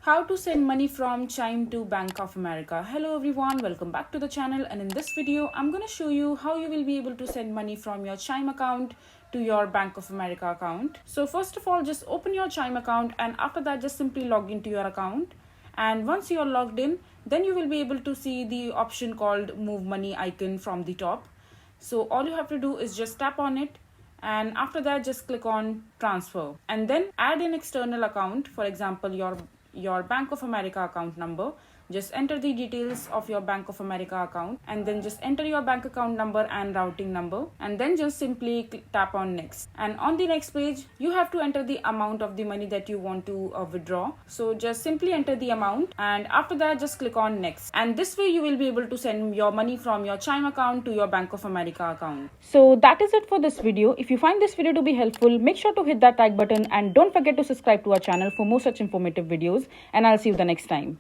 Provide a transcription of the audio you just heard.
How to send money from Chime to Bank of America. Hello everyone, welcome back to the channel, and in this video I'm going to show you how you will be able to send money from your Chime account to your Bank of America account. So first of all, just open your Chime account, and after that just simply log into your account. And once you are logged in, then you will be able to see the option called move money icon from the top. So all you have to do is just tap on it, and after that just click on transfer, and then add an external account, for example your Bank of America account number. Just enter the details of your Bank of America account, and then just enter your bank account number and routing number, and then just simply tap on next. And on the next page you have to enter the amount of the money that you want to withdraw. So just simply enter the amount, and after that just click on next, and this way you will be able to send your money from your Chime account to your Bank of America account. So that is it for this video. If you find this video to be helpful, make sure to hit that like button, and don't forget to subscribe to our channel for more such informative videos, and I'll see you the next time.